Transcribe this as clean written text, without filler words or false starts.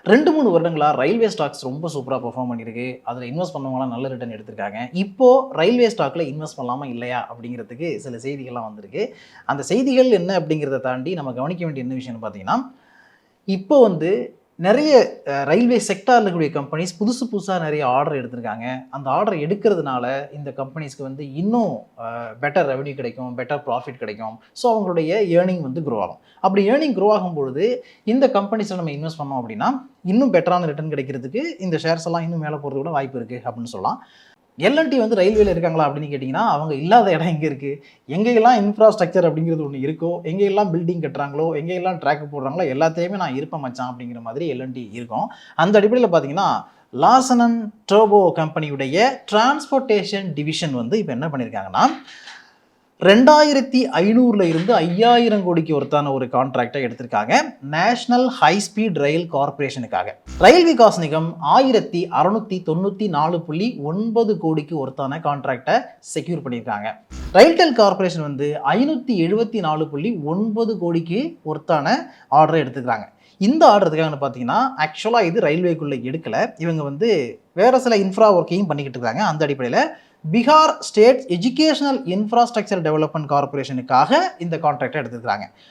2, 3 வருடங்களா railway stocks ரொம்ப சூப்பரா பெர்ஃபார்ம் பண்ணியிருக்கு. அதில இன்வெஸ்ட் பண்ணவங்கலாம் நல்ல ரிட்டர்ன் எடுத்திருக்காங்க. இப்போ ரயில்வே ஸ்டாக்ல இன்வெஸ்ட் பண்ணலாமா? இல்லையா? அப்படிங்கிறதுக்கு சில செய்திகள்லாம் வந்திருக்கு. அந்த செய்திகள் என்ன அப்படிங்கிறத தாண்டி நம்ம கவனிக்க வேண்டிய என்ன விஷயம்னு பார்த்தீங்கன்னா, இப்போ வந்து நெறைய ரயில்வே செக்டார்ல இருக்கக்கூடிய கம்பெனிஸ் புதுசு புதுசா நெறைய ஆர்டர் எடுத்திருக்காங்க. அந்த ஆர்டர் எடுக்கிறதுனால இந்த கம்பெனிஸ்க்கு வந்து இன்னும் பெட்டர் ரெவென்யூ கிடைக்கும், பெட்டர் ப்ராஃபிட் கிடைக்கும். ஸோ அவங்களுடைய ஏர்னிங் வந்து குரோ ஆகும். அப்படி ஏர்னிங் குரோ ஆகும்பொழுது இந்த கம்பெனிஸ்ல நம்ம இன்வெஸ்ட் பண்ணோம் அப்படின்னா, இன்னும் பெட்டரான ரிட்டர்ன் கிடைக்கிறதுக்கு இந்த ஷேர்ஸ் எல்லாம் இன்னும் மேல போறதுக்கு கூட வாய்ப்பு இருக்கு அப்படின்னு சொல்லலாம். எல்&டி வந்து ரயில்வேல இருக்காங்களா அப்படின்னு கேட்டீங்கன்னா, அவங்க இல்லாத இடம் எங்க இருக்கு? எங்கெல்லாம் இன்ஃப்ராஸ்ட்ரக்சர் அப்படிங்கிறது ஒண்ணு இருக்கோ, எங்கெல்லாம் பில்டிங் கட்டுறாங்களோ, எங்கெல்லாம் ட்ராக் போடுறாங்களோ எல்லாத்தையுமே நான் இருப்பேன் மச்சான் அப்படிங்கிற மாதிரி எல்&டி இருக்கும். அந்த அடிப்படையில பார்த்தீங்கன்னா, லார்சன் அண்ட் டோப்ரோ கம்பெனியுடைய டிரான்ஸ்போர்ட்டேஷன் டிவிஷன் வந்து இப்ப என்ன பண்ணியிருக்காங்கன்னா, 2500ல இருந்து 5000 கோடிக்கு ஒருத்தான ஒரு கான்ட்ராக்டை எடுத்திருக்காங்க. நேஷனல் ஹை ஸ்பீட் ரயில் கார்ப்பரேஷனுக்காக. ரயில் விகாஸ் நிகம் 1694.9 கோடிக்கு ஒருத்தான கான்ட்ராக்டை செக்யூர் பண்ணியிருக்காங்க. ரயில்டெல் கார்ப்பரேஷன் வந்து 574.9 கோடிக்கு ஒருத்தான ஆர்டரை எடுத்துக்கிறாங்க. இந்த ஆர்டர் எதுக்காகன்னு பார்த்தீங்கன்னா, ஆக்சுவலா இது ரயில்வேக்குள்ள எடுக்கல. இவங்க வந்து வேற சில இன்ஃப்ரா ஒர்க்கையும் பண்ணிக்கிட்டு இருக்காங்க. அந்த அடிப்படையில Bihar state educational infrastructure development கார்ப்பரேஷனுக்காக இந்த கான்ட்ராக்டை எடுத்துக்கிறாங்க.